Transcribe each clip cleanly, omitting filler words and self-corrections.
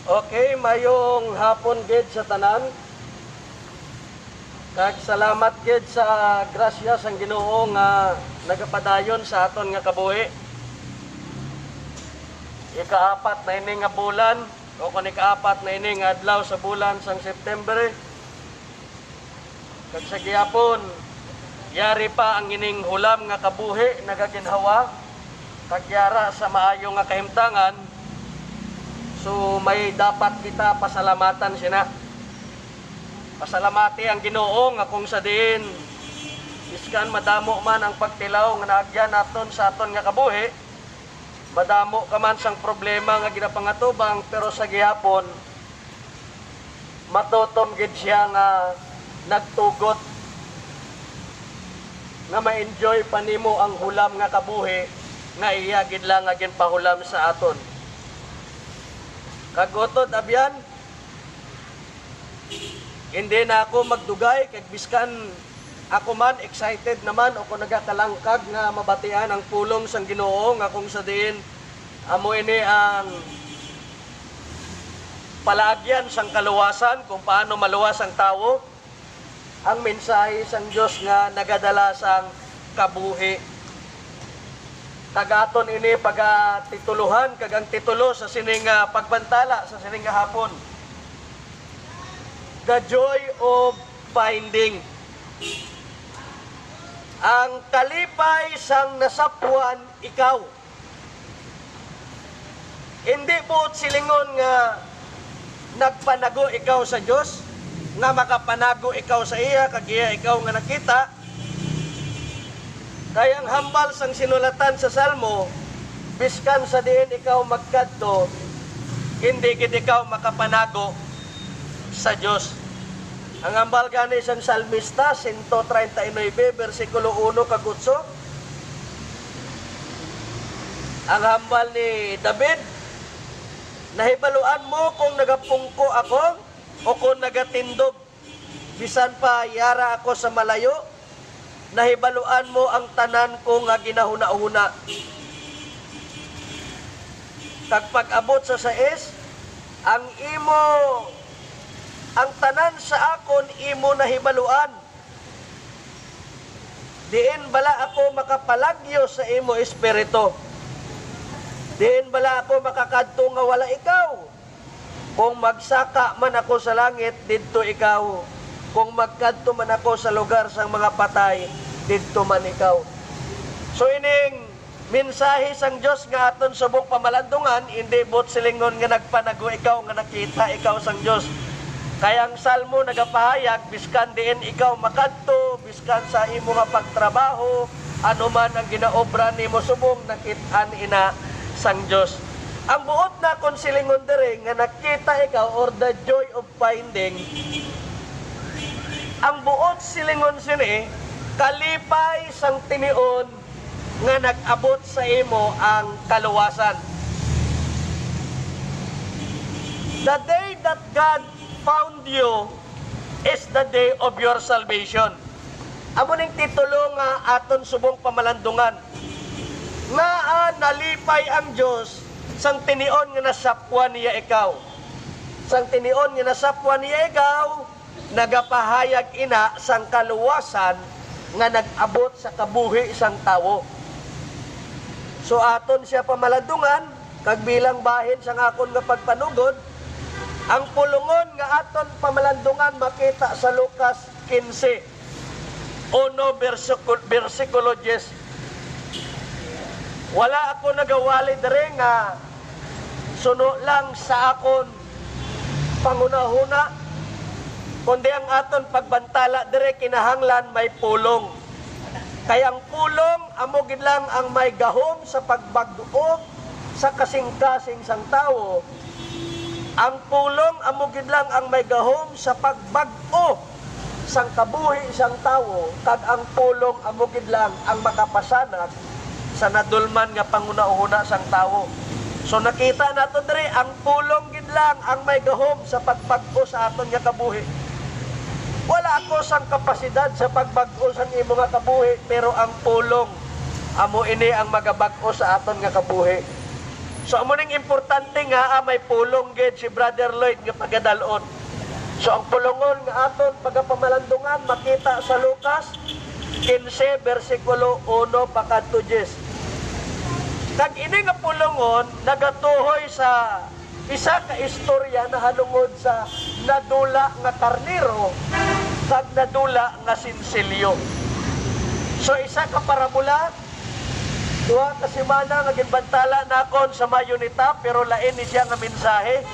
Okay, mayong hapon gid sa tanan. Kag salamat gid sa grasya sang Ginoo nga nagapadayon sa aton nga kabuhi. Ikaapat na ini nga bulan o kung ikaapat na ini nga adlaw sa bulan sang September. Kag sa gihapon, yari pa ang ining hulam nga kabuhi nagaginhawa kag yara sa maayo nga kahimtangan. So may dapat kita pasalamatan sina. Pasalamati ang Ginoo nga kung sa diin iskan madamo man ang pagtilaw nga naagyan naton sa aton nga kabuhi, madamo ka man sang problema nga ginapangatubang, pero sa gihapon matutom gid siya nga nagtugot nga ma-enjoy pa nimo ang hulam nga kabuhi nga iya gid lang nga ginpahulam sa aton. Kagotod abyan, hindi na ako magdugay kag biskan ako man excited naman o kung nagakalangkag nga mabatian ang pulong sang Ginoo nga kung sa diin amo ini ang palaagyan sang kaluwasan kung paano maluwas ang tawo, ang mensahe sang Dios nga nagadala sang kabuhi. Tagaton ini pagtituluhan kag ang titulo sa sining pagbantala sa sining hapon, The Joy of Finding. Ang kalipay sang nasapuan ikaw. Hindi buot silingon nga nagpanago ikaw sa Dios, nga makapanago ikaw sa iya kag iya ikaw nga nakita. Kaya ang hambal sang sinulatan sa Salmo, biskan sa diin ikaw magkadto, hindi gid ikaw makapanago sa Dios. Ang hambal gani sang salmista 139 bersikulo 1 kag 8. Ang hambal ni David, nahibaluan mo kung nagapungko ako o kung nagatindog, bisan pa yara ako sa malayo, nahibaluan mo ang tanan ko nga ginahuna-huna. Kag pag-abot sa 6, ang tanan sa akon imo nahibaluan. Diin bala ako makapalagyo sa imo espiritu. Diin bala ako makakadto nga wala ikaw. Kung magsaka man ako sa langit, didto ikaw. Kung magkadto man ako sa lugar sang mga patay, didto man ikaw. So ining mensahe sang Dios nga aton subong pamalandungan, hindi bot silingon nga nagpanago ikaw nga nakita ikaw sang Dios. Kaya ang salmo nagapahayag, biskan diin ikaw makadto, biskan sa imo nga pagtrabaho, ano man ang ginaobra nimo subong nakit-an ina sang Dios. Ang buot na kon silingon diri nga nakita ikaw or the joy of finding, ang buot silingon sini, kalipay sang tinion nga nag-abot sa imo ang kaluwasan. The day that God found you is the day of your salvation. Amo ning titulo nga aton subong pamalandungan. Nga nalipay ang Dios sang tinion nga nasapwan niya ikaw. Sang tinion nga nasapwan niya ikaw, nagapahayag ina sang kaluwasan nga nag-abot sa kabuhi sang tawo. So aton siya pamalandungan, kag bilang bahin sang akon nga pagpanugod, ang pulungon nga aton pamalandungan makita sa Lucas 15, 1 versikulo 10. Wala ako nagawali dere nga suno lang sa akon pangunahuna, kundi ang aton pagbantala dere kinahanglan may pulong. Kaya ang pulong amo gid lang ang may gahom sa pagbag-o sa kasing-kasing sang tawo. Ang pulong amo gid lang ang may gahom sa pagbag-o sang kabuhi sang tawo, kag ang pulong amo gid lang ang makapasanag sa nadulman nga pangunahuna sang tawo. So nakita nato diri ang pulong gid lang ang may gahom sa pagbag-o sa aton nga kabuhi. Wala ako sang kapasidad sa pagbag-o sang imo nga kabuhi, pero ang pulong amo ini ang magabag-o sa aton nga kabuhi. So amo ning importante nga may pulong gid si Brother Lloyd nga pagadalon. So ang pulongon nga aton pagapamalandungan makita sa Lucas 15 versikulo 1 pakadto 10. Kag ini nga pulongon nagatuhoy sa isa ka istorya na halungod sa nadula nga karnero kag nadula nga sinsilyo. So isa ka parabola, duha ka semana nga ginbantala nakon sa Mayunita pero lain ni siya nga mensahe.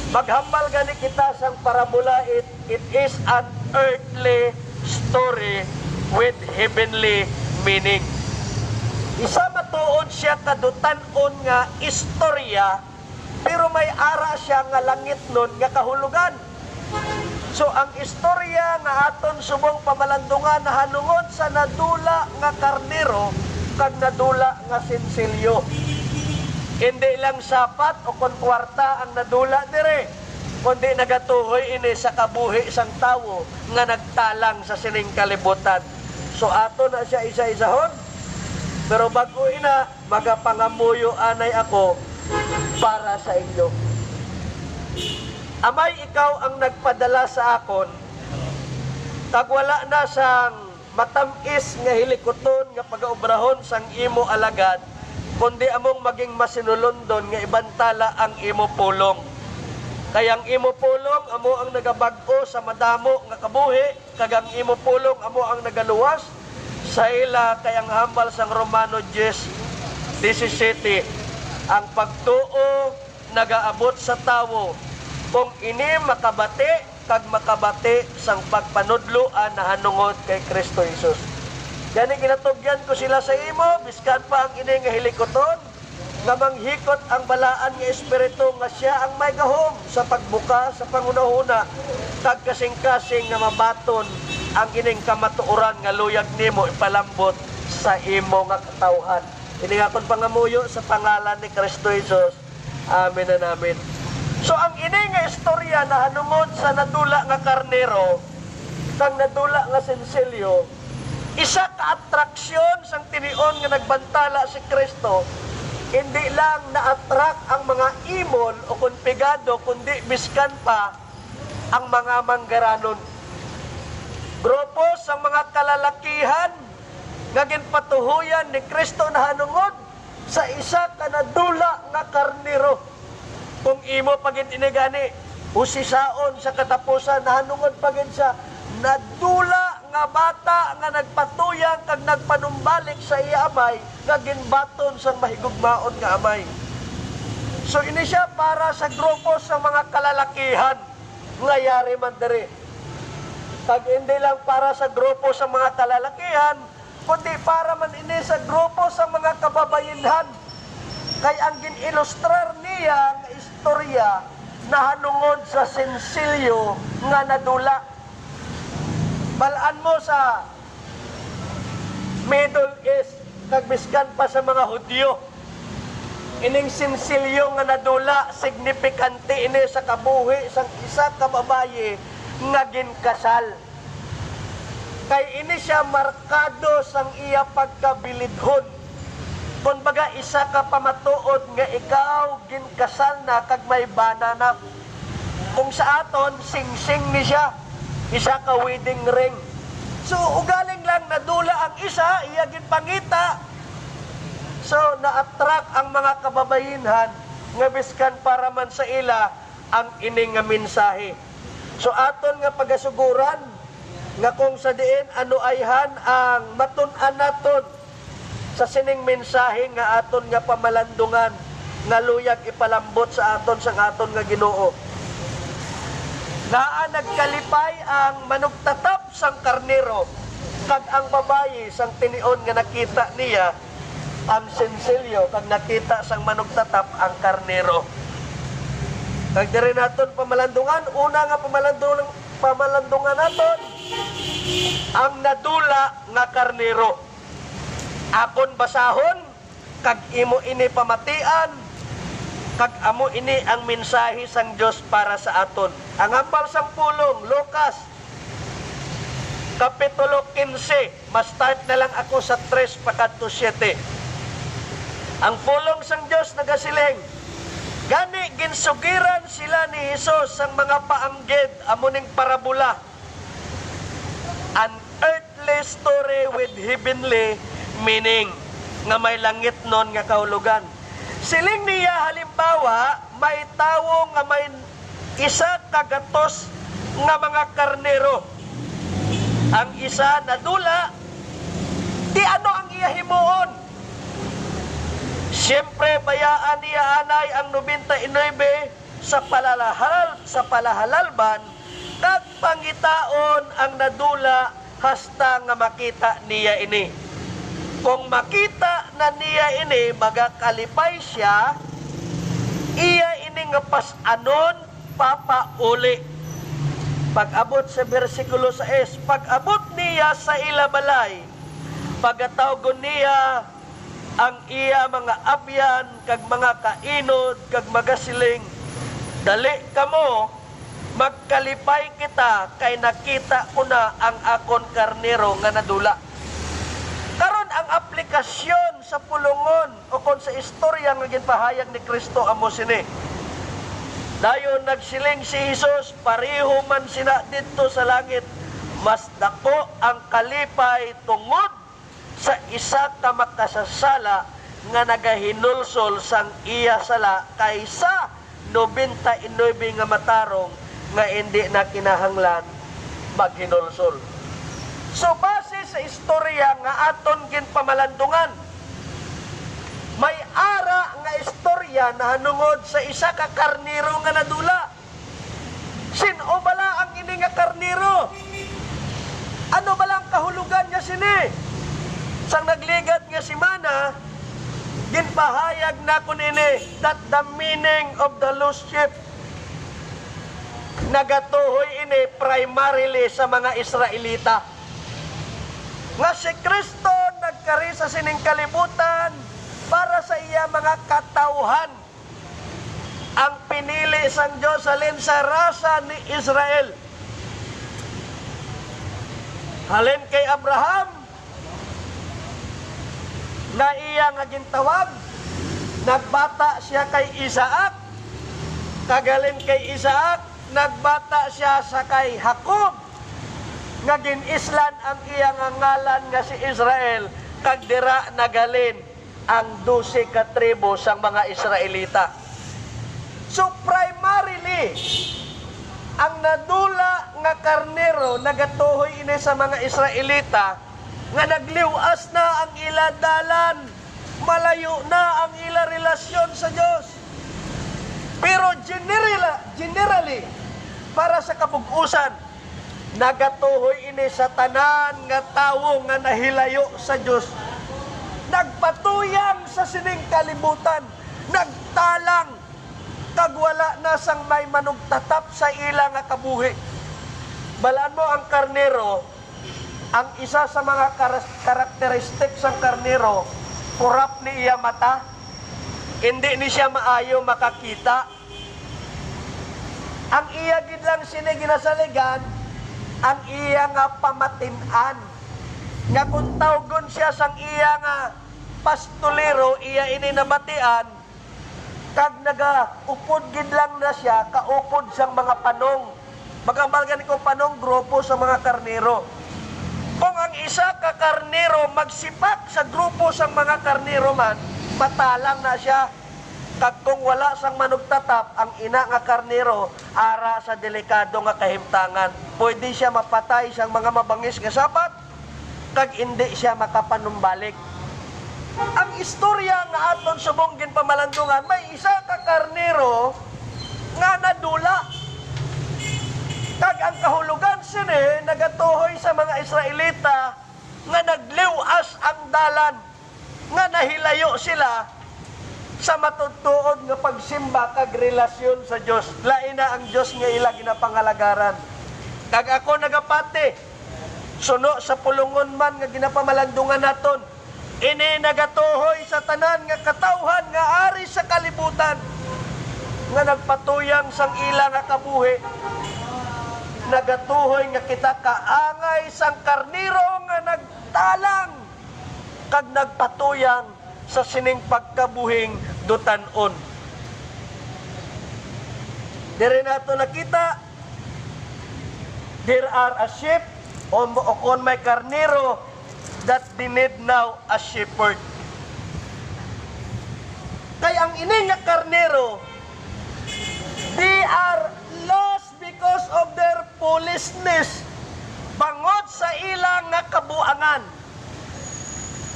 Maghambal gani kita sang parabola, it is an earthly story with heavenly meaning. Isa matuod siya kadutan-on nga istorya pero may ara siya nga langit nun nga kahulugan. So ang istorya nga aton subong pamalandungan na hanungod sa nadula nga karnero kag nadula nga sinsilyo. Hindi lang sapat o kwarta ang nadula dire, kundi nagatuhoy ini sa kabuhi sang tawo nga nagtalang sa sining kalibutan. So ato na siya isa-isahon. Pero bago ina, magapangamuyo anay ako para sa inyo. Amay, ikaw ang nagpadala sa akon, tagwala na sang matamis nga hilikoton nga pagaobrahon sang imo alagad, kundi among maging masinulundon nga ibantala ang imo pulong. Kayang imo pulong amo ang nagabag-o sa madamo nga kabuhi, kagang imo pulong amo ang nagaluwas sa ila kayang hambal sang Romano 10:17. Ang pagtuo nagaabot sa tawo kung ini makabati kag makabati sang pagpanudloan na hanungod kay Kristo Jesus. Gani ginatugyan ko sila sa imo biskan pa ang ini nga hilikoton nga manghikot ang balaan nga espiritu nga siya ang may gahom sa pagbuka sa pangunahuna kag kasing-kasing nga mabaton ang ining kamatuoran nga luyag nimo ipalambot sa imo nga katawhan. Ini nga kon pangamuyo sa pangalan ni Kristo Jesus. Amen na namin. So ang ini nga istorya na hanungod sa nadula nga karnero kang nadula nga sinsilyo, isa ka atraksyon sang tinion nga nagbantala si Kristo. Hindi lang na-attract ang mga imol o konpigado, kundi biskan pa ang mga manggaranon. Grupo sa mga kalalakihan nga ginpatuhuyan ni Kristo na hanungod sa isa ka nadula nga karnero. Kung imo pagin inigani, usisaon sa katapusan na hanungod pagin sa nadula nga bata nga nagpatuyang kag nagpanumbalik sa iya amay nga ginbaton sa mahigugmaon nga amay. So ini siya para sa grupo sa mga kalalakihan nga yari man diri. Kag hindi lang para sa grupo sa mga kalalakihan, kundi para man ini sa grupo sa mga kababayenhan. Kay ang gin-ilustrar niya nga istorya na hanungod sa sinsilyo nga nadula. Balaan mo sa Middle East, kagbiskan pa sa mga Hudyo. Ining sinsilyo nga nadula, signifikante ini sa kabuhi sang isa ka babaye nga ginkasal. Kay ini siya markado sang iya pagkabilidhon. Kung baga isa ka pamatuod nga ikaw ginkasal na kag may banana. Kung sa aton sing-sing ni siya, isa ka wedding ring. So ugaling lang nadula ang isa, iya ginpangita. So na-attract ang mga kababayenhan nga biskan para man sa ila ang ining nga mensahe. So aton nga pagasuguran nga kung sa diin ano ayhan ang matun-an naton sa sining mensahe nga aton nga pamalandungan nga luyag ipalambot sa aton sang aton nga Ginoo. Naa nagkalipay ang manugtatap sang karnero kag ang babayi sang tinion nga nakita niya ang sinsilyo kag nakita sang manugtatap ang karnero. Kag diri naton pamalandungan, una nga pamalandungan naton ang nadula nga karnero. Akon basahon kag imo ini pamatian kag amo ini ang mensahe sang Dios para sa aton. Ang hambal sang pulong Lucas kapitulo 15, ma-start na lang ako sa 3 pakadto 7. Ang pulong sang Dios nagasiling, gani ginsugiran sila ni Hesus sang mga paanggid amuning parabola. An earthly story with heavenly meaning, nga may langit nun nga kahulugan. Siling niya halimbawa, may tawo nga may isa kagatos nga mga karnero. Ang isa nadula, di ano ang iya himuon. Siyempre bayaan niya anay ang 99 sa palahalalban, kag pangitaon ang nadula hasta nga makita niya ini. Kung makita na niya ini, magakalipay siya, iya ini nga pas-anon papauli. Pag-abot sa versikulo 6, pag-abot niya sa ilabalay, pagatawgon niya ang iya mga abyan, kag mga kainod, kag magasiling, dali kamo, magkalipay kita, kay nakita ko na ang akon karnero nga nadula. Karon ang aplikasyon sa pulungon o kon sa istorya nga ginpahayag ni Kristo amo sini. Dayon nagsiling si Hesus, pareho man sina didto sa langit, mas dako ang kalipay tungod sa isa ka makasasala nga nagahinulsol sang iya sala kaysa 99 nga matarong nga hindi na kinahanglan maghinulsol. So base sa istorya nga aton ginpamalandungan, may ara nga istorya na hanungod sa isa ka karnero nga nadula. Sino bala ang ini nga karnero? Ano bala ang kahulugan niya sini? Sang nagligat nga si Mana, ginpahayag na ko nini that the meaning of the lost sheep nagatuhoy ini primarily sa mga Israelita. Nga si Kristo nagkari sa sining kalibutan para sa iya mga katauhan. Ang pinili sang Diyos halin sa rasa ni Israel. Halin kay Abraham, na iya nga gintawag, nagbata siya kay Isaac, kagalin kay Isaac, nagbata siya sa kay Jacob, nga ginislan ang iya nga ngalan nga si Israel, kag dira nagalin ang 12 ka tribo sang mga Israelita. So primarily, ang nadula nga karnero nagatuhoy ini sa mga Israelita nga nagliwas na ang ila dalan, malayo na ang ila relasyon sa Diyos. Pero generally, para sa kabug-usan, nagatuhoy ini sa tanan nga tawo nga nahilayo sa Diyos. Nagpatuyang sa sining kalibutan, nagtalang, kagwala na sang may manugtatap sa ila nga kabuhi. Balaan mo ang karnero, ang isa sa mga karakteristik sa karnero, kurap ni iya mata, hindi ni siya maayo makakita. Ang iya gid lang sini ginasaligan, ang iya nga pamatin-an. Nga kung tawgon siya sang iya nga pastolero, iya ini namatian, kag naga-upod gid lang na siya, kaupod sang mga panong. Magabalgan ko panong grupo sa mga karnero. Kung ang isa ka karnero magsipak sa grupo sang mga karnero man, matalang na siya. Kag kung wala sang manugtatap, ang ina nga karnero, ara sa delikado nga kahimtangan. Pwede siya mapatay sang mga mabangis nga sapat, kag hindi siya makapanumbalik. Ang istorya nga aton subong ginpamalandungan, may isa ka karnero nga nadula. Kag ang kahulugan sini nagatuhoy sa mga Israelita nga nagliwas ang dalan, nga nahilayo sila sa matudtuod nga pagsimba kag relasyon sa Dios. Lain na ang Dios nga ila ginapangalagaran. Kag ako nagapati, suno sa pulungon man nga ginapamalandungan naton, ini nagatuhoy sa tanan nga katawhan nga ari sa kalibutan, nga nagpatuyang sang ila nga kabuhi. Nagatuhoy nga kita kaangay sang karniro nga nagtalang, kag nagpatuyang sa sining pagkabuhing dutanon. Diri nato nakita, there are a sheep o kon may karnero that they need now a shepherd. Kay ang ini nga karnero, they are lost because of their foolishness. Bangod sa ilang nga kabuangan.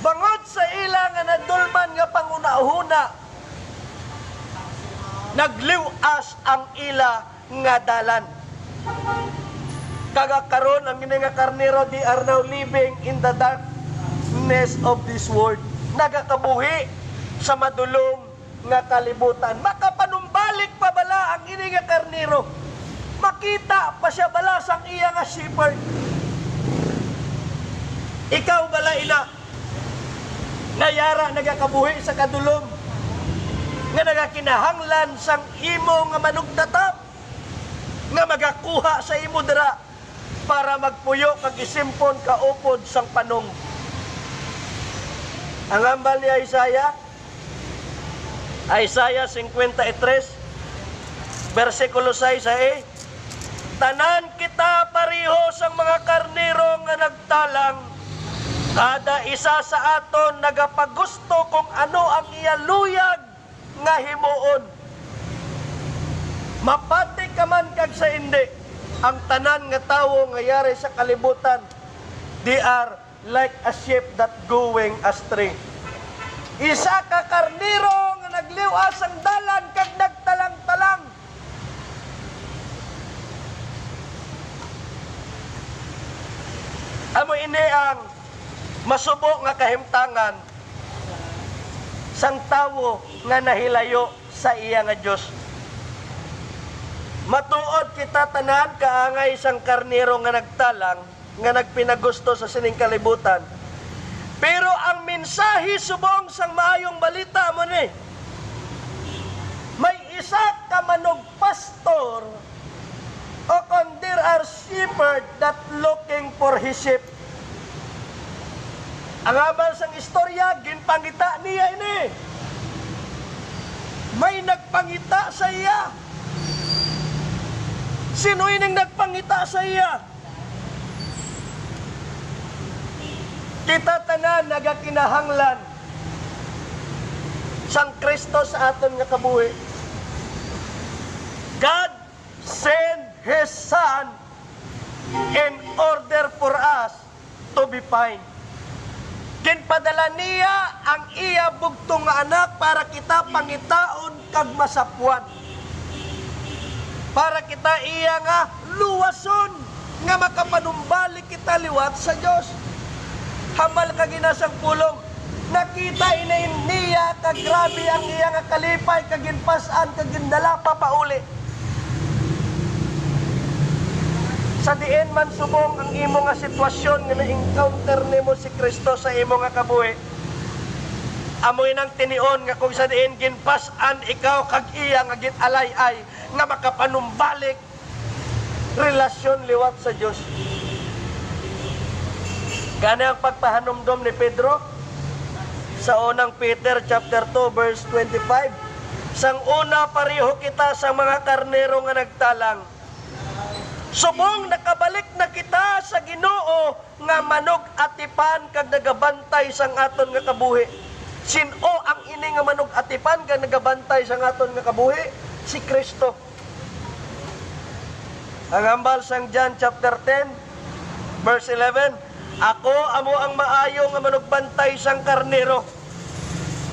Bangod sa ilang nga nadulman nga pangunahuna. Nagliwas ang ila nga dalan. Kagakaron ang ini nga karnero, they are now living in the darkness of this world. Nagakabuhi sa madulong nga kalibutan. Makapanumbalik pa bala ang ini nga karnero. Makita pa siya bala sang iya nga shepherd. Ikaw bala ina, ngayara nagakabuhi sa kadulom, nga nagakinahanglan sang imo nga manugdatap, nga magakuha sa imo dira para magpuyo kag isimpon kaupod sang panong. Ang ambal ni Isaiah 53, versikulo 6 ay, tanan kita pareho sang mga karnero nga nagtalang, kada isa sa aton nagapagusto kung ano ang iyaluyag nga himuon. Mapati ka man kag sa indi, ang tanan nga tawo nga yari sa kalibutan, they are like a sheep that going astray. Isa ka karnero nga nagliwas ang dalan kag nagtalang-talang. Amo ini ang masubo nga kahimtangan sang tawo nga nahilayo sa iya nga Dios. Matuod kita tanan kaangay sang karnero nga nagtalang, nga nagpinagusto sa sining kalibutan. Pero ang mensahe subong sang maayong balita mo ni, may isa ka manog pastor o kung there are shepherd that looking for his sheep. Ang abal sang istorya, ginpangita niya ini. May nagpangita sa iya. Sino ining nagpangita sa iya? Kita tanan nagakinahanglan sang Kristo sa aton nga kabuhi. God sent His Son in order for us to be fine. Ginpadala niya ang iya bugtong nga anak para kita pangitaon kag masapuan. Para kita iya nga luwason nga makapanumbalik kita liwat sa Dios. Hamal ka ginasang pulong, nakita inain niya kag grabe ang iya nga kalipay kag ginpasan kag gindala pa pauli. Sa diin man subong ang imo nga sitwasyon nga na-encounter nimo si Kristo sa imo nga kabuhi, amoy nang tinion nga kung sa diin ginpasan ikaw kag iya nga ginalay-ay nga makapanumbalik relasyon liwat sa Dios. Gani ang pagpahanumdom ni Pedro sa unang Peter chapter 2 verse 25. Sang una pareho kita sa mga karnero nga nagtalang. Subong nakabalik na kita sa Ginoo nga manog atipan kag nagabantay sang aton nga kabuhi. Sino ang ini nga manog atipan kag nagabantay sang aton nga kabuhi? Si Kristo. Ang ambal sang John chapter 10 verse 11, ako amo ang maayo nga manugbantay sang karnero.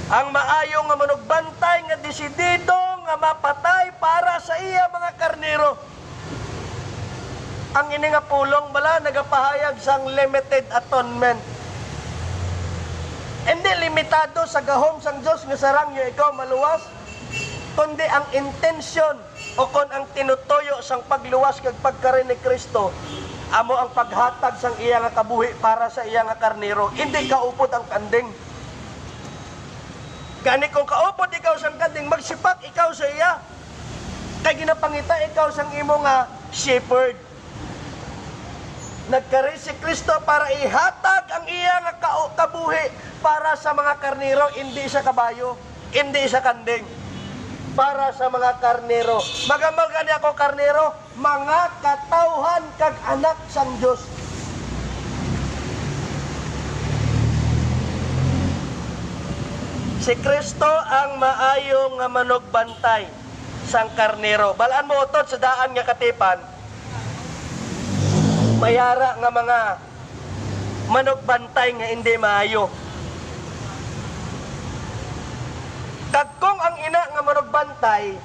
Ang maayo nga manugbantay nga desidido nga mapatay para sa iya mga karnero. Ang ini nga pulong bala nagapahayag sang limited atonement. Hindi limitado sa gahom sang Dios nga sarang yo ikaw maluwas, kundi ang intensyon o kon ang tinutoyo sang pagluwas kag pagkari ni Kristo amo ang paghatag sang iya nga kabuhi para sa iya nga karnero. Hindi kaupod ang kanding. Gani kung kaupod ikaw sang kanding, magsipak ikaw sa iya. Kay ginapangita ikaw sang imo nga shepherd. Nagkari si Kristo para ihatag ang iya nga kabuhi para sa mga karnero, hindi sa kabayo, hindi sa kanding. Para sa mga karnero. Magambal gani ako karnero, mga katawhan kag anak sang Dios. Si Kristo ang maayo nga manugbantay sang karnero. Balaan mo utot sa daan nga katipan, mayara nga mga manugbantay nga hindi maayo. Kag kung ang ina nga manugbantay,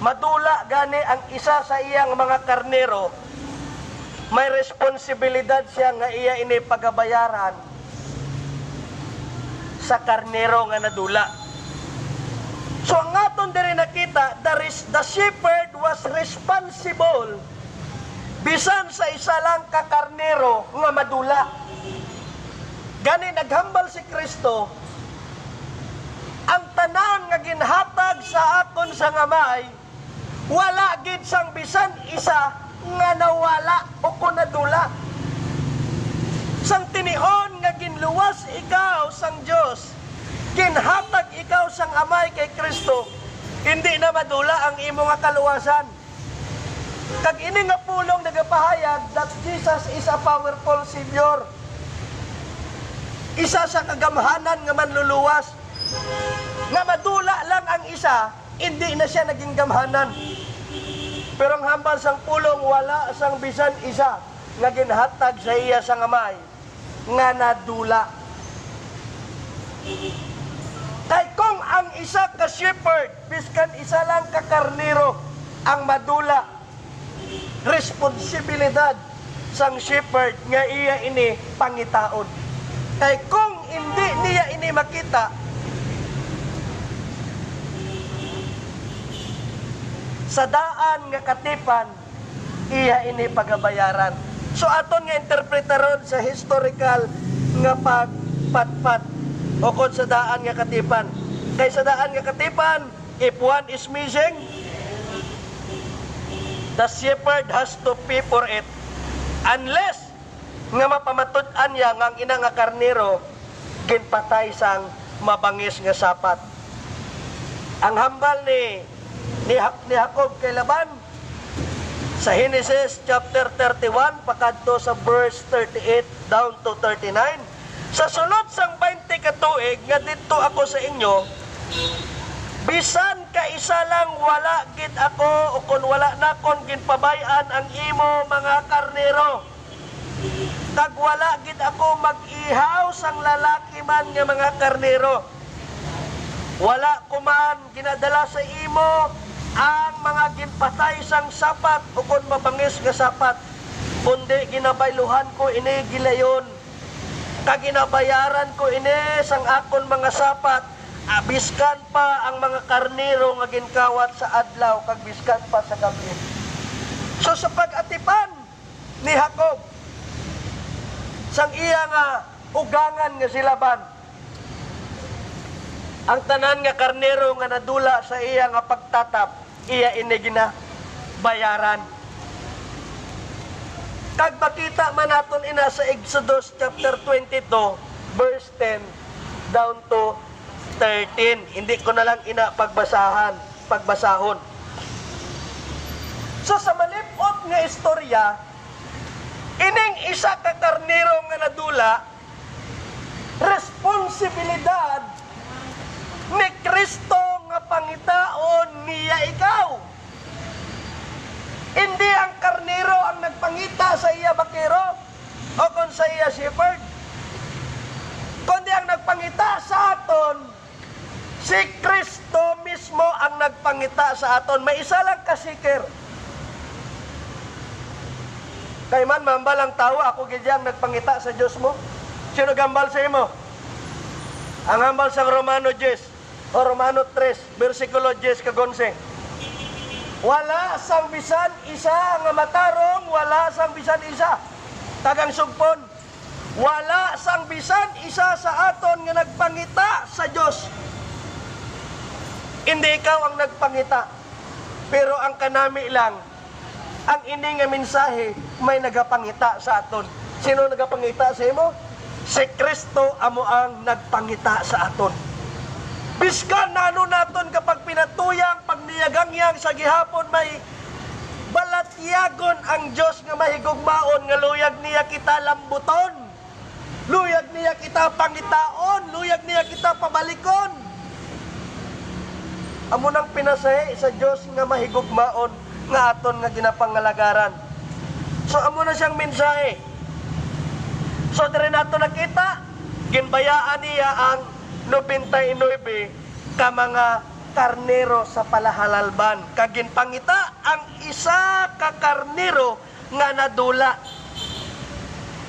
madula gani ang isa sa iyang mga karnero, may responsibilidad siya nga iya ini pagabayaran sa karnero nga nadula. So ang aton diri nakita, the shepherd was responsible bisan sa isa lang ka karnero nga madula. Gani naghambal si Kristo, ang tanan nga ginhatag sa aton sa ngamay, wala gid sang bisan isa nga nawala o kunadula. Sang tinion nga ginluwas ikaw sang Dios, ginhatag ikaw sang amay kay Kristo, hindi na madula ang imo nga kaluwasan. Kag ini nga pulong nagapahayag that Jesus is a powerful Savior. Isa sa kagamhanan nga manluluwas. Nga madula lang ang isa, hindi na siya naging gamhanan. Pero ang hambal sang pulong, wala sang bisan isa nga ginhatag sa iya sa ngamay nga nadula. Kay kung ang isa ka shepherd, biskan isa lang ka karnero ang madula, responsibilidad sang shepherd nga iya ini pangitaon. Kay kung hindi niya ini makita, sa daan nga katipan, iya ini pagabayaran. So aton nga interpretaron sa historical nga pagpatpat o kung sa daan nga katipan. Kay sa daan nga katipan, if one is missing, the shepherd has to pay for it. Unless nga mapamatud-an niya nga ang ina nga karnero ginpatay sang mabangis nga sapat. Ang hambal ni Jacob kay Laban sa Genesis chapter 31 pakadto sa verse 38 down to 39, sa sunod sang 20 ka tuig nga didto ako sa inyo, bisan ka isa lang wala gid ako o kun wala na kon ginpabay-an ang imo mga karnero, kag wala gid ako mag-ihaw sang lalaki man nga mga karnero, wala ko man ginadala sa imo ang mga ginpatay sang sapat o kung mabangis nga sapat, kundi ginabayluhan ko ini gilayon, kag ginabayaran ko ini sang akon mga sapat, biskan pa ang mga karnero nga ginkawat sa adlaw, kag biskan pa sa gabi. So sa pag-atipan ni Jacob sang iya nga ugangan nga si Laban, ang tanan nga karnero nga nadula sa iya nga pagtatap, iya ini ginabayaran. Kag makita man naton ina sa Exodus chapter 22 verse 10 down to 13. Hindi ko na lang ina pagbasahon. So sa malipot nga istorya, ining isa ka karnero nga nadula, responsibilidad ni Kristo nga pangitaon niya ikaw. Hindi ang karnero ang nagpangita sa iya bakero o kung sa iya shepherd, kundi ang nagpangita sa aton, si Kristo mismo ang nagpangita sa aton. May isa lang kasiker. Kay man mambalang tao, ako gidyang nagpangita sa Diyos mo. Sino gambal sa imo? Ang hambal sa Romano 10 o Romano 3, versikulo 10 kag 11. Wala sang bisan isa nga matarong, wala sang bisan isa tagang sugpon. Wala sang bisan isa sa aton nga nagpangita sa Dios. Hindi ikaw ang nagpangita, pero ang kanami lang, ang ini nga mensahe may nagapangita sa aton. Sino nagapangita sa imo? Si Kristo amo ang nagpangita sa aton. Biskan na ano naton kapag pinatuyang, pag niyagangyang sa gihapon may balatyagon ang Diyos nga mahigugmaon nga luyag niya kita lambuton. Luyag niya kita pangitaon, luyag niya kita pabalikon. Amo nang pinasahi sa Diyos nga mahigugmaon nga aton nga ginapangalagaran. So amo na siyang mensahe. So dire nato nakita, ginbayaan niya ang 99 ka mga karnero sa palahalalban. Kaginpangita ang isa ka karnero nga nadula.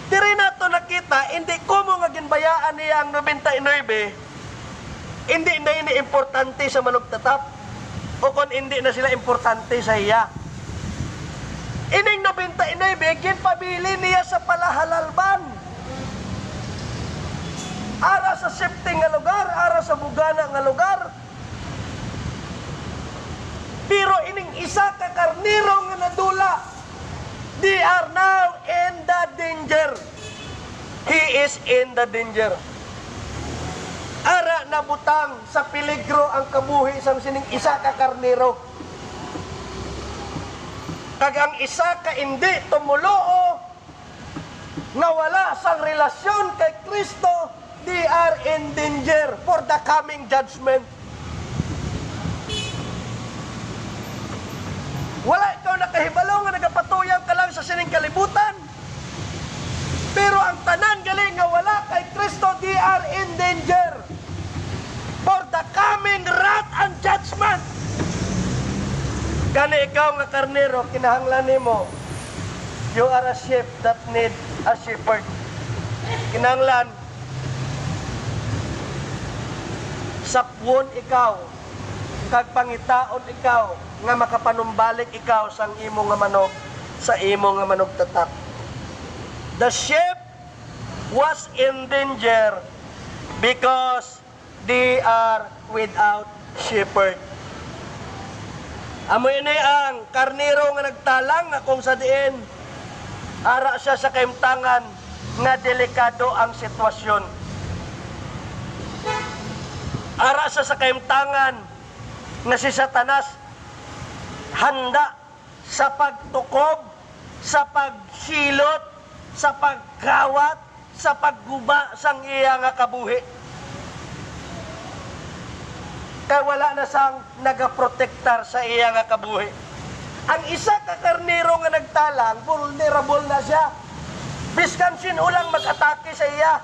Dire nato nakita, hindi kumo nga ginbayaan niya ang 99, hindi na ini importante sa manugtatap o kung hindi na sila importante sa iya. Ining 99, ginpabili niya sa palahalalban. Ara sa safety nga lugar, ara sa bugana nga lugar. Pero ining isa ka karnero nga nadula, they are now in the danger. He is in the danger. Ara nabutang sa peligro ang kabuhi sang sining isa ka karnero. Kag ang isa ka hindi tumuloo nga wala sang relasyon kay Kristo, they are in danger for the coming judgment. Wala ikaw nakahibalo nga nagapatuyang ka lang sa sining kalibutan. Pero ang tanan galing nga wala kay Kristo, they are in danger for the coming wrath and judgment. Kani ikaw nga karnero, kinahanglan nimo, you are a sheep that need a shepherd. Kinahanglan sapwon ikaw, kag pangitaon ikaw, nga makapanumbalik ikaw sang imo nga manok, sa imo nga manugtatap. The sheep was in danger because they are without shepherd. Amo ini ang karnero nga nagtalang nga kung sa diin, ara siya sa kaimtangan nga delikado ang sitwasyon. Ara sa kaimtangan nga si Satanas handa sa pagtukob, sa pagsilot, sa paggawat, sa pagguba sang iya nga kabuhi. Kaya wala na sang nagaprotektar sa iya nga kabuhi. Ang isa ka karnero nga nagtalang, vulnerable na siya. Biskan sinulang mag-atake sa iya,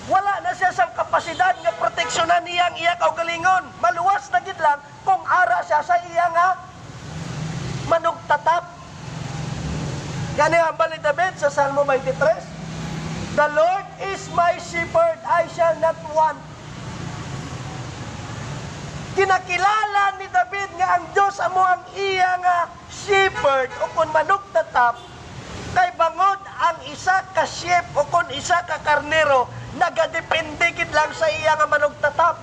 wala na siya sa kapasidad nga proteksyonan niya ang iya kaugalingon. Maluwas na gid lang kung ara siya sa iya nga manugtatap. Gani hambal ni David sa Salmo 23, the Lord is my shepherd, I shall not want. Kinakilala ni David nga ang Diyos amo ang iya nga shepherd o kung manugtatap, kay bangod ang isa ka sheep o kung isa ka karnero, nagadepende gid lang sa iya nga manugtatap.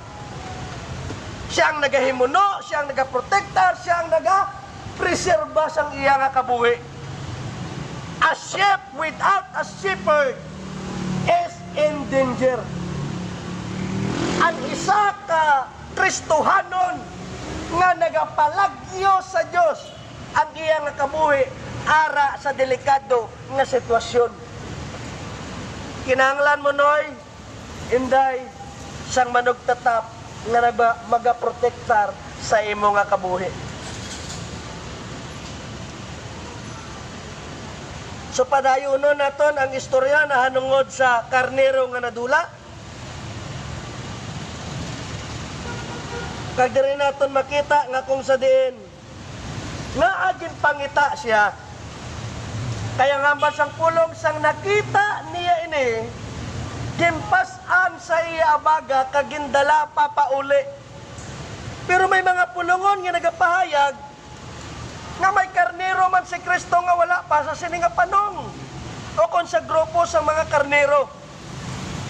Siya ang nagahimuno, siya ang nagaprotektar, siya ang nagapreserba sang iya nga kabuhi. A sheep without a shepherd is in danger. Ang isa ka Kristohanon nga nagapalagyo sa Dios, ang iya nga kabuhi ara sa delikado nga sitwasyon. Kinahanglan mo noy, inday sang manugtatap nga magaprotektar sa imo nga kabuhi. So padayonon naton ang istorya na hanungod sa karnero nga nadula. Kag diri naton makita nga kung sa diin nga agin pangita siya. Kaya nga sang pulong sang nakita niya ini, gimpasan sa iya abaga kagindala papauli. Pero may mga pulungon nga nagapahayag nga may karnero man si Kristo nga wala pa sa sini nga panong o kon sa grupo sa mga karnero.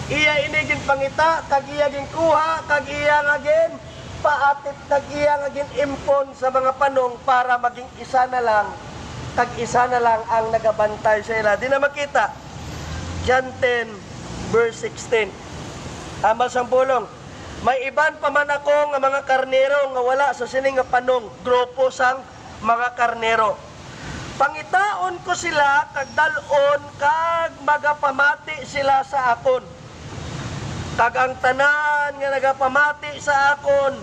Iya inigin pangita, kag iya gin kuha, kag iya nga gin paatip, kag iya nga gin impon sa mga panong para maging isa na lang, kag isa na lang ang nagabantay sa ila. Di na makita. John 10, verse 16. Ambal sang pulong. May iban pa man ako nga mga karnero nga wala sa sining nga panong, grupo sang mga karnero. Pangitaon ko sila kag dalon kag magapamati sila sa akon. Kag ang tanan nga nagapamati sa akon,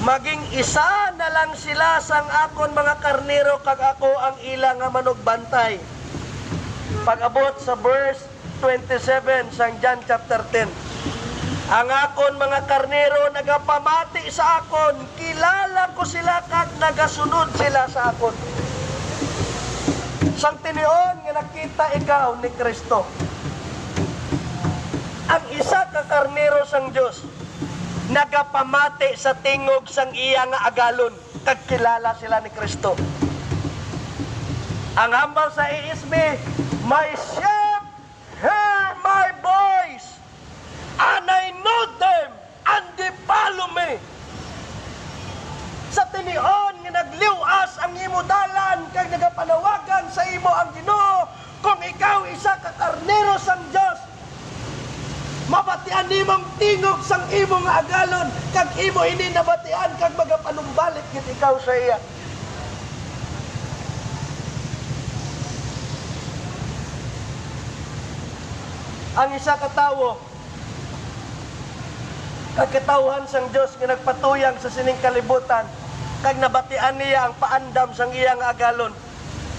maging isa na lang sila sang akon mga karnero kag ako ang ilang nga manugbantay. Pag-abot sa verse 27 sang John chapter 10. Ang akon mga karnero nagapamati sa akon, kilala ko sila kag nagasunod sila sa akon. Sang tinion nga nakita ikaw ni Kristo. Ang isa ka karnero sang Dios nagapamati sa tingog sang iya nga agalon kag kilala sila ni Kristo. Ang hambal sa ESB, my sheep hear my voice and I know them and they follow me. Sa tinion nga nagliwas ang imo dalan kag nagapanawagan sa imo ang Ginoo, kung ikaw isa ka karnero sang Dios, mabatian nimong tingog sang imo nga agalon kag imo ini nabatian kag magapanumbalik gid ikaw sa iya. Ang isa ka tawo kag katawhan sang Dios nga nagpatuyang sa sining kalibutan kag nabatian niya ang paandam sang iya nga agalon,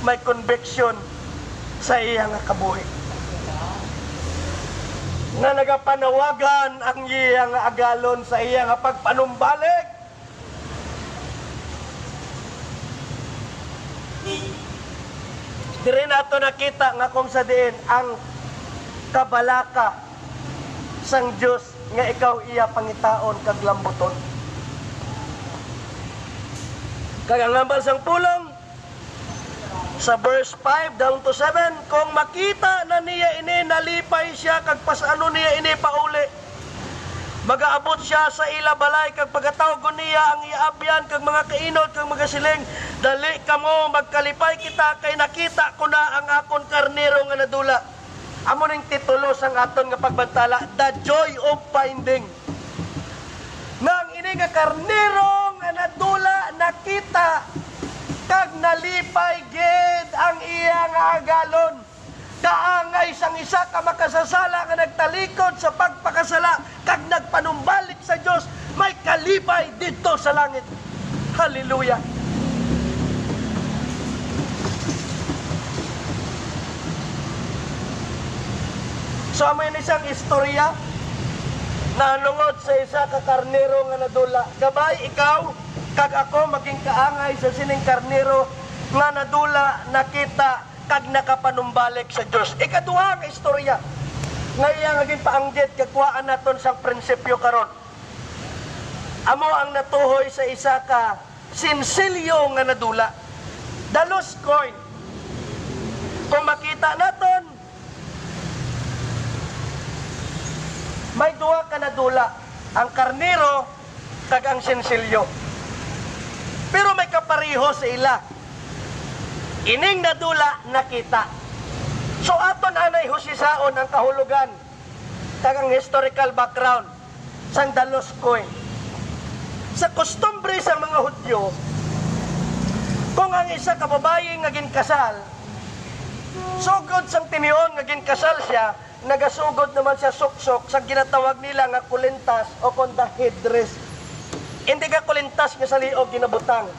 may conviction sa iya nga kabuhi. Nga nagapanawagan ang iya nga agalon sa iya nga pagpanumbalik. Dire nato nakita nga kung sa diin ang kabalaka sang Dios nga ikaw iya pangitaon kag lambuton. Kag ang hambal sang pulong sa verse 5 down to 7, kung makita na niya ini nalipay siya kag pasano niya ini pauli, magaabot siya sa ila balay kag pagatawgon niya ang iabyan kag mga kainod kag mga siling, dali kamo magkalipay kita kay nakita ko na ang akon karnero nga nadula. Amo ning titulo sang aton nga pagbantala, The Joy of Finding. Nang ini nga karnero nga nadula nakita kag nalipay gid ang iya nga agalon. Kaangay sang isa ka makasasala nga nagtalikod sa pagpakasala kag nagpanumbalik sa Dios, may kalipay dito sa langit. Hallelujah. So amoy ni isang istorya na lungod sa isa ka karnero nga nadula. Gabay ikaw kag ako maging kaangay sa sining karnero nga nadula nakita kag nakapanumbalik sa Dios. Ikaduha nga istorya nga iya nga ginpaanggid kag kuhaan naton sang prinsipyo karon. Amo ang natuhoy sa isa ka sinsilyo nga nadula. The lost coin. Kung makita naton, may duha ka nadula, ang karnero kag ang sinsilyo. Pero may kapariho sa ila. Ining nadula nakita. So aton anay husisaon ang kahulugan kag ang historical background sang the lost coin. Sa kostumbre sa mga Hudyo, kung ang isa ka babae nga ginkasal, sugod sang tinion nga ginkasal siya, nagasugod naman siya suksok sa ginatawag nila nga kulintas o konda headdress. Hindi ka kulintas nga sa liog ginabutang,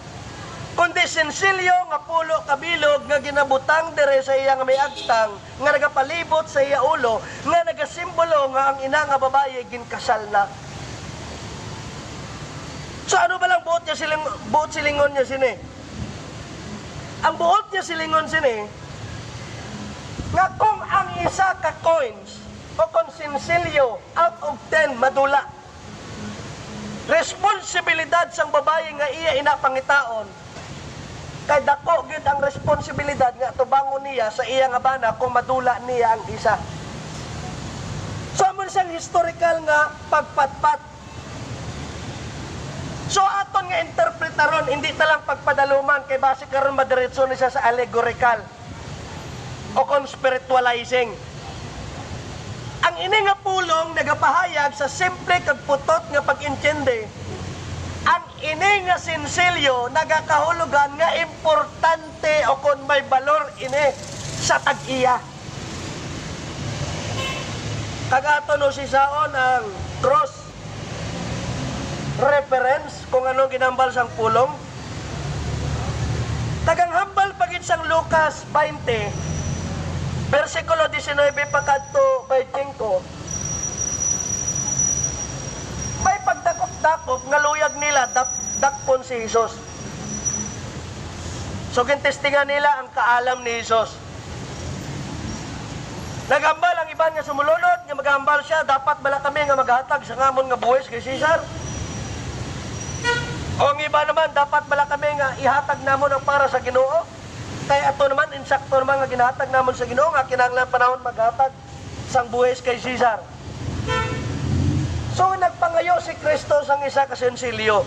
kundi sinsilyo nga pulo kabilog nga ginabutang dire sa iya nga may agtang nga nagapalibot sa iya ulo nga nagasimbolo nga ang ina nga babae ginkasal na. So ano ba lang buot silingon niya sini? Ang buot niya silingon sini nga kung ang isa ka coins o konsinsilyo out of 10 madula, responsibilidad sang babae nga iya inapangitaon, kay dako gid ang responsibilidad nga tubangon niya sa iya nga bana kung madula niya ang isa. So amon siyang historical nga pagpatpat. So aton nga interpretaron, hindi talang pagpadaluman kay base karon madiretso ni siya sa allegorical o spiritualizing. Ang ini nga pulong nagapahayag sa simple kag putot nga pag-intindi. Ang ini nga sinsilyo nagakahulugan nga importante o kung may balor ini sa tag-iya. Kagato no si Saon ang cross reference kung anong ginambal sang pulong. Tagang hambal pagit sang Lucas 20 versikulo 19 pakadto 25. May pagdakop-dakop nga luyag nila dakpon si Jesus. So gintestingan nila ang kaalam ni Jesus. Nagambal ang iban nga sumulunod, nga magambal siya, dapat bala kami nga maghatag sa ngamon nga buwis kay Caesar. O ang iba naman, dapat bala kami nga ihatag namon ang para sa Ginoo. Kaya ato naman, insakto naman nga ginahatag namon sa Ginoo, nga kinahanglan panahon maghatag sang buwis kay Caesar. So nagpangayo si Kristo sang isa ka sensilyo.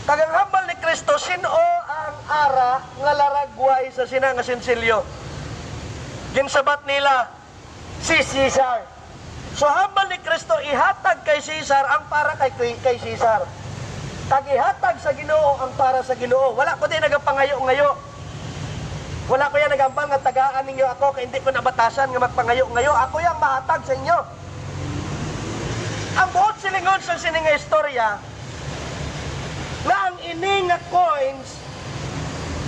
Tagang hambal ni Kristo, sino ang ara nga laragway sa sina nga sensilyo? Ginsabat nila, si Caesar. So hambal ni Kristo, ihatag kay Caesar ang para kay Caesar. Tag-ihatag sa Ginoo ang para sa Ginoo. Wala ko din nagapangayo-ngayo. Wala ko yan nagambal nga tagaan ninyo ako kaya hindi ko nabatasan nga magpangayo-ngayo. Ako yung mahatag sa inyo. Ang buot silingon sa sininga istorya na ang ini nga coins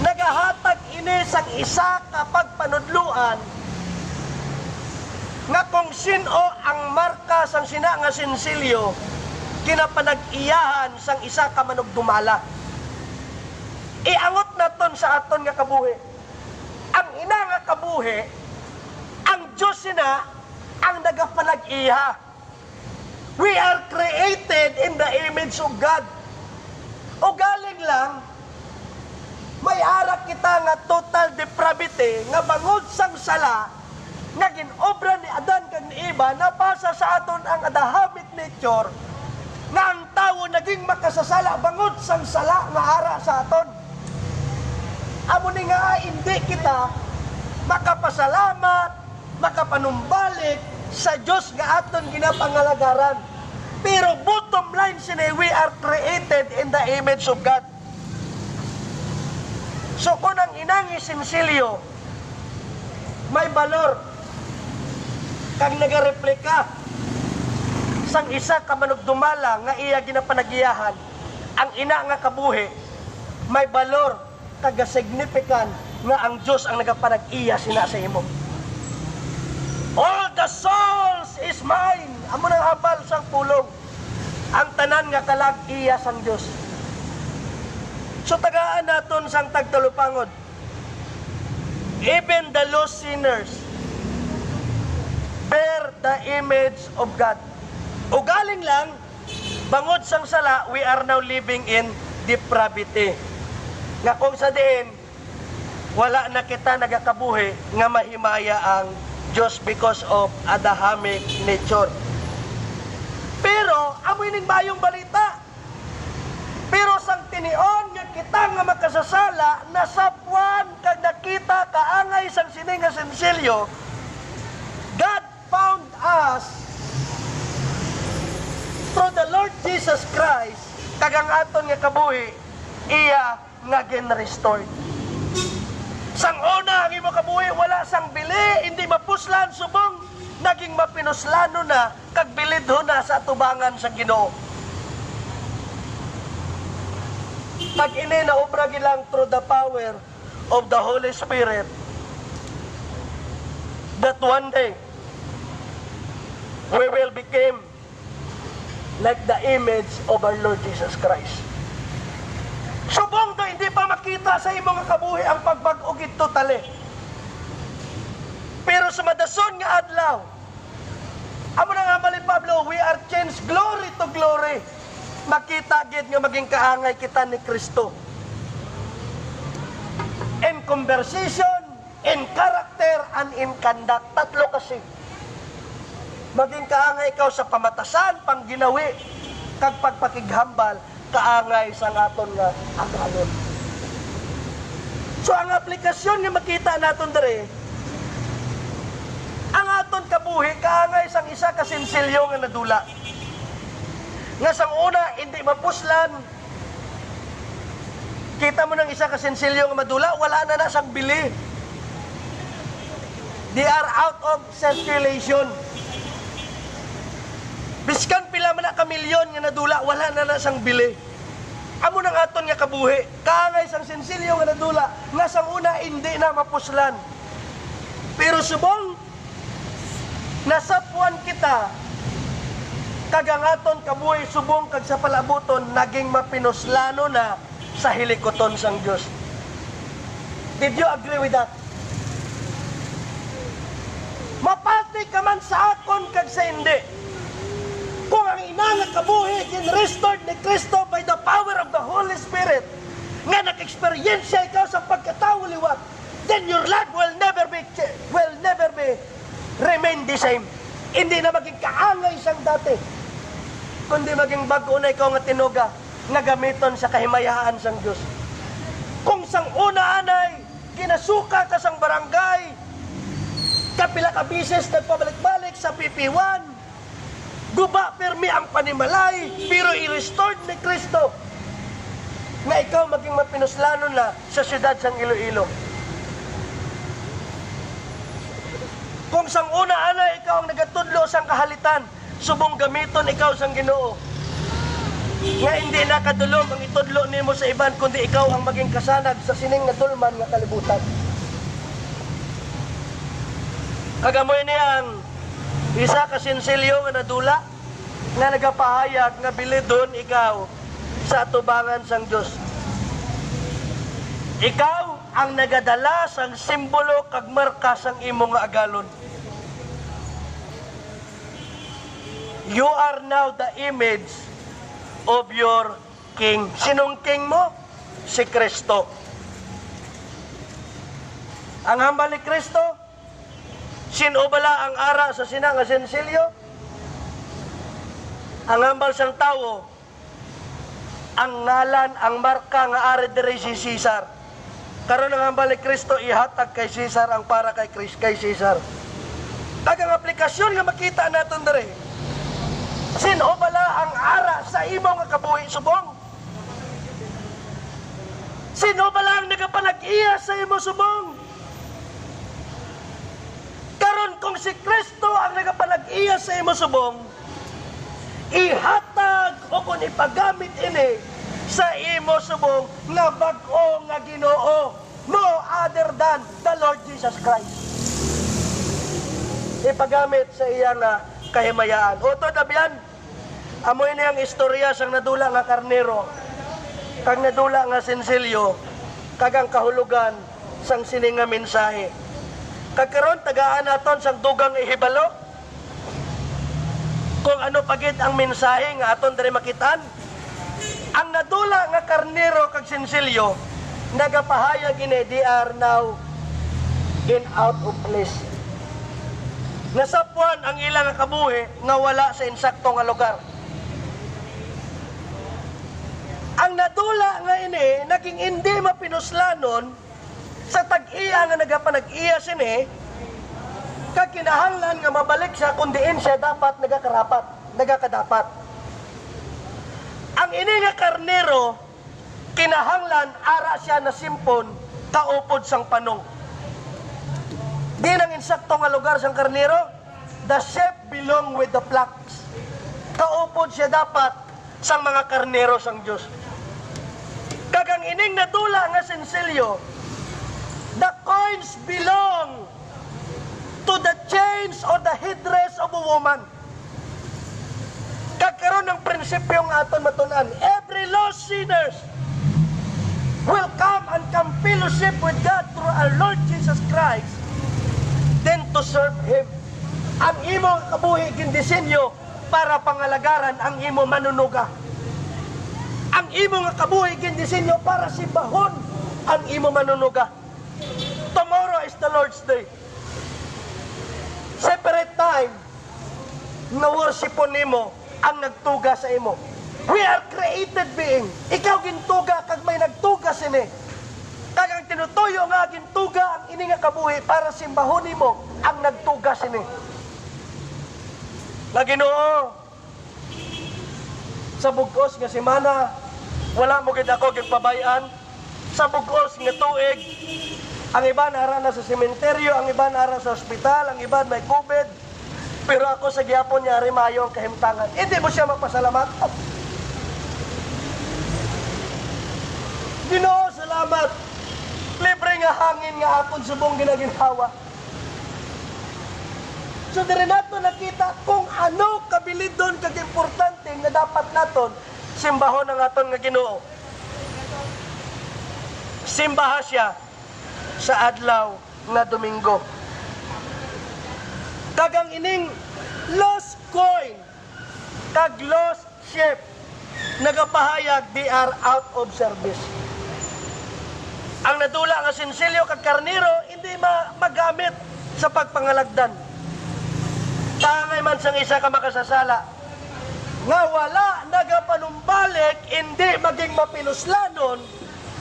nagahatag ini sang isa kapag panudluan nga kung sino ang marka sang sina nga sinsilyo kinapanag-iyahan sang isa ka manugdumala. Iangot naton sa aton nga kabuhi. Ang ina nga kabuhi, ang Diyos sina ang nagapanag-iya. We are created in the image of God. O galing lang, may arak kita nga total depravity, nga bangod sang sala, nga ginobra ni Adan kag ni Eva, napasa sa aton ang Adamic nature, nga ang tao naging makasasala bangod sang sala nga ara sa aton. Amo ni nga hindi kita makapasalamat, makapanumbalik sa Diyos nga aton ginapangalagaran. Pero bottom line sini, we are created in the image of God. So kung ang inang isinsilyo may balor kang nagareplika sang isa ka manugdumala nga iya ginapanagiyahan, ang ina nga kabuhi may balor kaga significant nga ang Diyos ang nagapanag-iya sina sa imo. All the souls is mine. Amo nang habal sang pulong. Ang tanan nga kalag-iya sang Diyos. So tagaan naton sang tagtalupangod. Even the lost sinners bear the image of God. O galing lang, bangod sang sala, we are now living in depravity. Nga kung sa diin, wala na kita nagakabuhi nga mahimaya ang Diyos because of Adamic nature. Pero, amoy ning mayong balita. Pero sang tinion nga kita nga makasasala, nasapwan kag nakita kaangay sang sining nga sensilyo, God found us through the Lord Jesus Christ, kagang aton nga kabuhi, iya nga gin-restored. Sang una, ang imo kabuhi, wala sang bili, hindi mapuslan, subong, naging mapinuslano na, kag bilidho na sa tubangan sa Ginoo. Pag ini na obra gilang through the power of the Holy Spirit, that one day, we will become like the image of our Lord Jesus Christ. Subong do hindi pa makita sa imong kabuhi ang pagbag-o gidto tali. Pero sa madason nga adlaw, amo na nga bali Pablo, we are changed glory to glory. Makita gid nga maging kaangay kita ni Kristo. In conversation, in character, and in conduct. Tatlo kasi. Maging kaangay ikaw sa pamatasan, pangginawi, kag pagpakighambal, kaangay sa aton nga agalon. So ang aplikasyon nga makita naton dere, ang aton kabuhi kaangay sang isa ka sensilyo nga nadula. Nga sang una hindi mapuslan. Kita mo ng isa ka sensilyo nga madula, wala na sang bili. They are out of circulation. Biskan pila man na kamilyon nga nadula, wala na sang bili. Amo nang aton nga kabuhi, kaangay sang sensilyo nga nadula, nga sang una hindi na mapuslan. Pero subong, nasapuan kita, kagangaton kabuhi subong kag sa palabuton, naging mapinuslano na sa hilikoton sang Diyos. Did you agree with that? Mapati ka man sa akon kag sa hindi. Kung ang inanga kabuhi gin-restored ni Kristo by the power of the Holy Spirit, nga nag-experiensya ikaw sa pagkatao liwat, then your life will never be remain the same. Hindi na maging kaangay siyang dati, kundi maging bago na ikaw nga tinuga, nga gamiton sa kahimayaan sang Diyos. Kung sang una anay, ginasuka ka sang barangay, kapila ka bises nagpabalik-balik sa PP1, guba permi ang panimalay, pero i-restored ni Kristo nga ikaw maging mapinuslano na sa siyudad sang Iloilo. Kung sang una ana ikaw ang nagatudlo sang kahalitan, subong gamiton ikaw sang Ginoo, nga hindi nakadulom ang itudlo nimo sa iban, kundi ikaw ang maging kasanag sa sining nadulman nga kalibutan. Kagamoy niya ang isa ka sensilyo nga nadula, nga nagapahayag nga bilidon ikaw sa atubangan sang Diyos. Ikaw ang nagadala sang simbolo kag marka sang imong nga agalon. You are now the image of your King. Sinong King mo? Si Kristo. Ang hambal ni Kristo, sino bala ang ara sa sinang sensilyo? Ang hambal sang tao, ang ngalan, ang marka nga ari diri si Caesar. Karon ang hambal ni Kristo ihatag kay Caesar ang para kay Caesar. Dagang aplikasyon nga makita naton diri. Sino bala ang ara sa imong nga kabuhi subong? Sino bala ang nagapanag-iya sa imo subong? Karon kung si Kristo ang nagapanag-iya sa imo subong, ihatag o kung ipagamit ini sa imo subong nga bag-o nga Ginoo, no other than the Lord Jesus Christ. Ipagamit sa iya nga kahimayaan. O to dabian, amoy niyang istorya sang nadula nga karnero, kag nadula nga sensilyo, kag ang kahulugan sang sining nga mensahe. Kagkaroon, tagaan naton sang dugang ihibalo, kung ano pagit ang mensahe nga aton diri makitaan. Ang nadula nga karnero kag sensilyo, nagapahayag ini, they are now in out of place. Nasapuan ang ilang kabuhi nga wala sa insakto nga lugar. Ang nadula nga ini, naging hindi mapinuslanon sa tag-iya nga nagapanag-iya sini, kag kinahanglan nga mabalik siya kung diin siya dapat nagakadapat. Ang ini nga karnero, kinahanglan ara siya na simpon kaupod sang panong. Di nang insakto nga lugar sang karnero, the sheep belong with the flocks. Kaupod siya dapat sang mga karnero sang Diyos. Kagang ining nadula nga sensilyo, the coins belong to the chains or the headdress of a woman. Kagkaroon ng prinsipyo nga aton matunan, every lost sinners will come and come fellowship with God through our Lord Jesus Christ, then to serve Him. Ang imo kabuhi gindisenyo para pangalagaran ang imo manunuga. Ang imo nga kabuhi gindisenyo para simbahon ang imo manunuga. Tomorrow is the Lord's Day. Separate time na worshipon nimo ang nagtuga sa imo. We are created being. Ikaw gintuga kag may nagtuga sini. Kag ang tinutuyo nga gintuga ang ini nga kabuhi para simbahon nimo ang nagtuga sini. nga Ginoo, sa bugos nga semana wala mo gid ako gigpabayan. Sa bugos nga tuig ang iban ara na sa sementeryo, ang iban ara sa ospital, ang iban may COVID, pero ako sa gihapon niya ari maayo ang kahimtangan. Hindi mo siya magpasalamat? Ginoo, salamat. Libre nga hangin nga akong subong ginaginhawa. So dire nato nakita kung ano kabilidon kag importante nga dapat naton simbahon ang aton nga Ginoo. Simbaha siya sa adlaw nga Domingo. Kagang ining lost coin kag lost sheep nagapahayag they are out of service. Ang nadula nga sinsilyo kag karniro hindi magamit sa pagpangalagdan. Tangay man sang isa ka makasasala nga wala nagapanumbalik, hindi maging mapinuslanon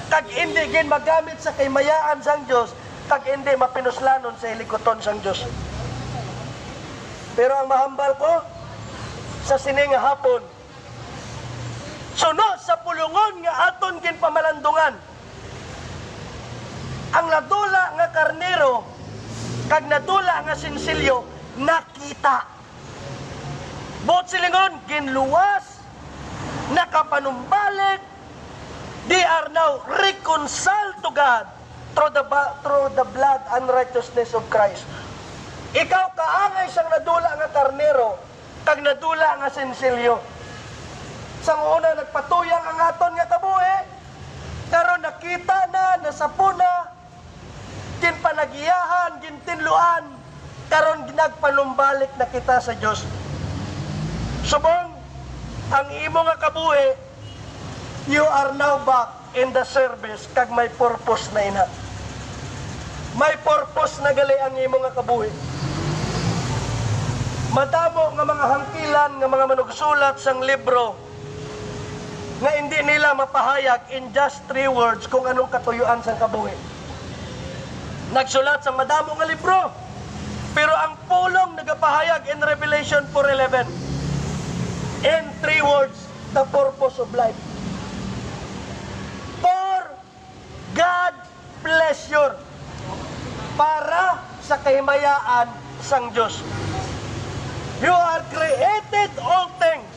kag hindi gin magamit sa kaymayaan sang Dios, kag hindi mapinuslanon sa hilikoton sang Dios. Pero ang mahambal ko sa sining nga hapon, sunod sa pulungon nga aton gin pamalandungan, ang nadula nga karnero kag nadula nga sinsilyo nakita. Bot silingon ginluwas, nakapanumbalik. They are now reconciled to God through the blood and righteousness of Christ. Ikaw kaangay siyang nadula nga karnero kag nadula nga sinsilyo. Sang una nagpatuyang ang aton nga kabuhi, karon nakita na, nasapuna, ginpanagiyahan, gintinluan, karon ginagpanumbalik na kita sa Dios. Subong ang imo nga kabuhi, you are now back in the service kag may purpose na ina. May purpose na gali ang imo nga kabuhi. Madamo nga mga hangkilan nga mga manugsulat sang libro nga hindi nila mapahayag in just 3 words kung anong katuyuan sang kabuhi. Nagsulat sang madamo nga libro, pero ang pulong nagapahayag in Revelation 4:11 in 3 words, the purpose of life. For God pleasure, para sa kahimayaan sang Diyos. You are created all things,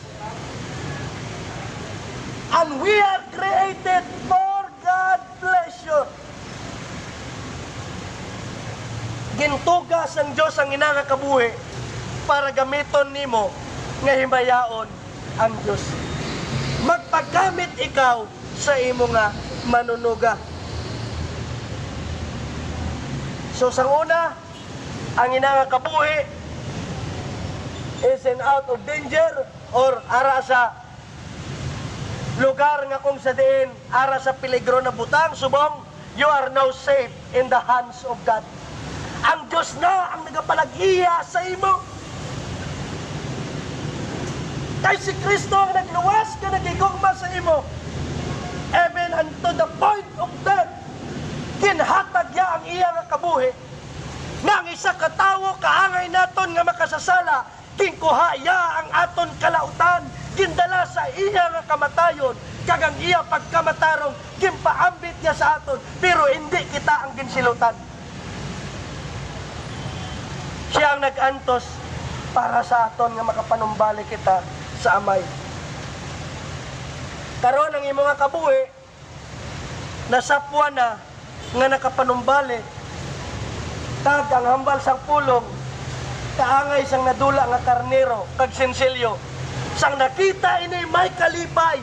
and we are created for God pleasure. Gintugas ang Diyos ang inanga kabuhi para gamiton nimo nga himayaon ang Diyos. Magpagamit ikaw sa imo nga manunuga. So sang una, ang inanga kabuhi is in out of danger or ara sa lugar nga kung sa diin ara sa peligro na butang, subong you are now safe in the hands of God. Ang Diyos na ang nagapalag-iya sa imo. Kay si Kristo ang nagluwas ka nagigugma sa imo. Even unto the point of death, kinhatag niya ang iya nga kabuhi. Nga ang isa katawo kaangay naton nga makasasala, kinkuha iya ang aton kalautan, gindala sa iya nga kamatayon, kag ang iya pagkamatarong, gimpaambit niya sa aton, pero hindi kita ang ginsilutan. Siya ang nag-antos para sa aton nga makapanumbalik kita sa Amay. Karon ang imo nga kabuhi nasapwa na nga nakapanumbalik, kag ang hambal sang pulong kaangay sang nadula nga karnero kag sinsilyo sang nakita ini may kalipay.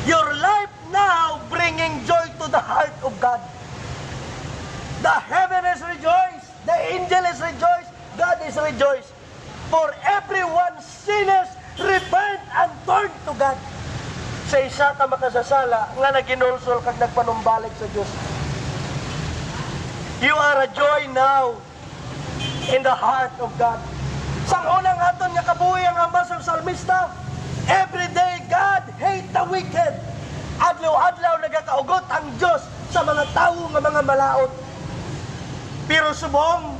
Your life now bringing joy to the heart of God. The heaven is rejoiced, the angel is rejoiced, God is rejoiced. For everyone sinners repent and turn to God. Sa isa ta makasasala nga naginulsol kag nagpanumbalik sa Dios. You are a joy now in the heart of God. Sang unang aton nga kabuhi ang ambas ng salmista, every day God hate the wicked. Adlaw-adlaw nagakaugot ang Dios sa mga tawo nga mga malaot. Pero subong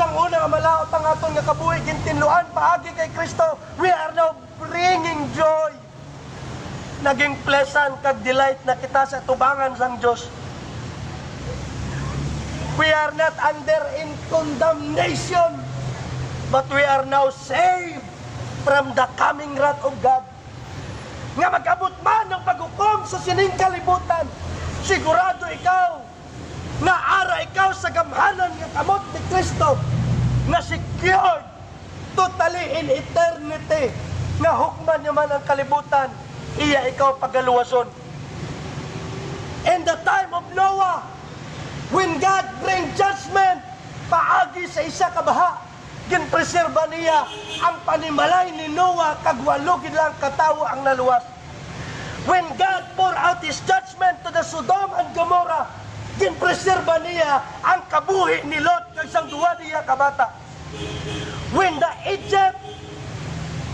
sang una nga malaot ang aton nga kabuhi gintinluan paagi kay Kristo, we are now bringing joy. Naging pleasant kag delight na kita sa tubangan sang Dios. We are not under in condemnation, but we are now saved from the coming wrath of God. Nga mag-abot man ng paghukom sa sining kalibutan, sigurado ikaw na ara ikaw sa gamhanan nga kamot ni Kristo, na secured totally in eternity, nga hukman niya man ang kalibutan, iya ikaw pagaluwason. In the time of Noah, when God bring judgment paagi sa isa ka baha, ginpreserba niya ang panimalay ni Noah, kag walo gid lang katawo ang naluwas. When God pour out His judgment to the Sodom and Gomorrah, ginpreserba niya ang kabuhi ni Lot kag sang duwa niya kabata. When the Egypt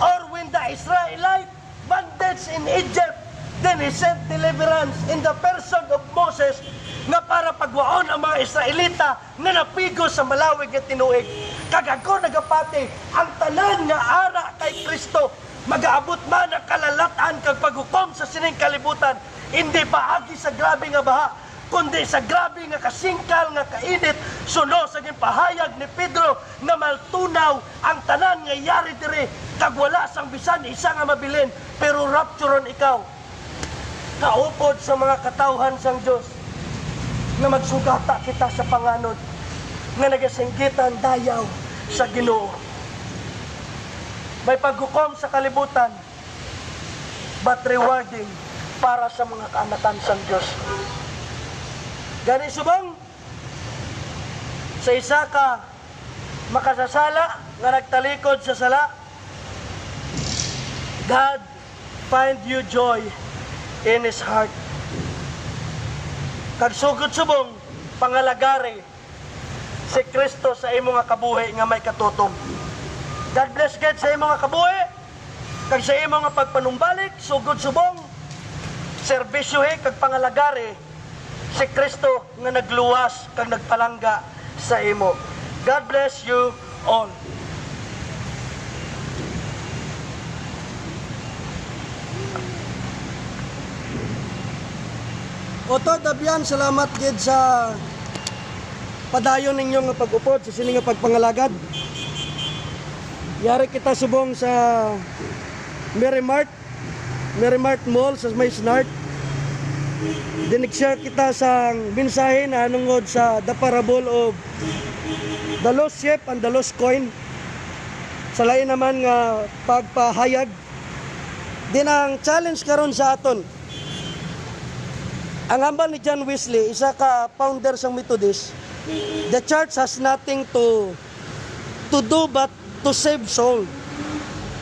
or when the Israelite bandits in Egypt, then He sent deliverance in the person of Moses, nga para pagwaon ang mga Israelita na napigo sa malawig nga tinuig. Kagago nagapati ang tanan nga ara kay Kristo, magaabot man ang kalalatan kag paghukom sa sining kalibutan, hindi paagi sa grabe nga baha, kundi sa grabe nga kasingkal nga kainit, suno sa ginpahayag ni Pedro na maltunaw ang tanan nga yari dire, kag wala sang bisan isa nga mabilin, pero rapturon ikaw. Kaupod sa mga katawhan sang Dios nga magsugata kita sa panganod, nga nagasinggitan dayaw sa Ginoo. May paghukom sa kalibutan, but rewarding para sa mga kaanakan sang Dios. Gani subong sa isa ka makasasala nga nagtalikod sa sala, God find you joy in His heart. Kag sugod subong pangalagari si Kristo sa imo nga kabuhi nga may katutom. God bless God sa imo nga kabuhi, kag sa imo nga pagpanumbalik, sugod subong serbisyohe kag pangalagari si Kristo nga nagluwas kag nagpalangga sa imo. God bless you all. Oto, Dabian, salamat gid sa padayon ninyo nga pag-upod sa sini nga pagpangalagad. Yari kita subong sa Merrimart Mall sa may Snart. Dinig-share kita sa mensahe na anungod sa the parable of the lost sheep and the lost coin. Sa lain naman nga pagpahayag. Din ang challenge karon sa aton. Ang hambal ni John Wesley, isa ka founder sang Methodist, the church has nothing to do but to save soul.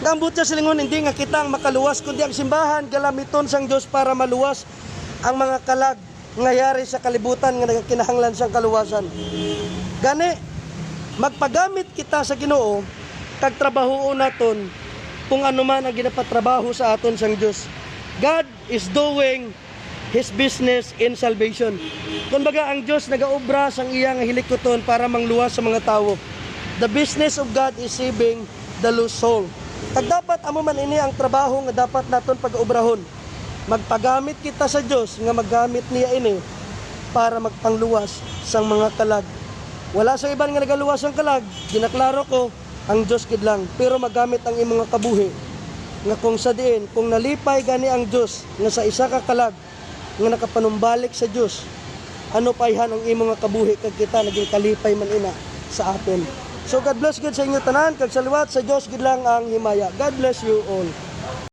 Ngambot siya silingon, hindi nga kita ang makaluwas, kundi ang simbahan galamiton sang Dios para maluwas ang mga kalag ngayari sa kalibutan nga nagkinahanglan sang kaluwasan. Gani, magpagamit kita sa Ginoo, kag trabahoon naton kung ano man ang ginapatrabaho sa aton sang Dios. God is doing His business in salvation. Kumbaga, ang Diyos nagaobra sang iyang hilikoton para mangluwas sa mga tao. The business of God is saving the lost soul. Kag dapat amo man ini ang trabaho nga dapat naton pag-obrahon. Magpagamit kita sa Diyos nga maggamit niya ini para magpangluwas sang mga kalag. Wala sa iban nga nagaluwas ang kalag, ginaklaro ko, ang Diyos gid lang. Pero magamit ang imong kabuhi nga kung sa diin, kung nalipay gani ang Diyos nga sa isa ka kalag nga nakapanumbalik sa Diyos, ano payhan ang imo nga kabuhi kag kita naging kalipay man ina sa atin. So God bless God sa inyo tanan, kag sa liwat sa Diyos gid lang ang himaya. God bless you all.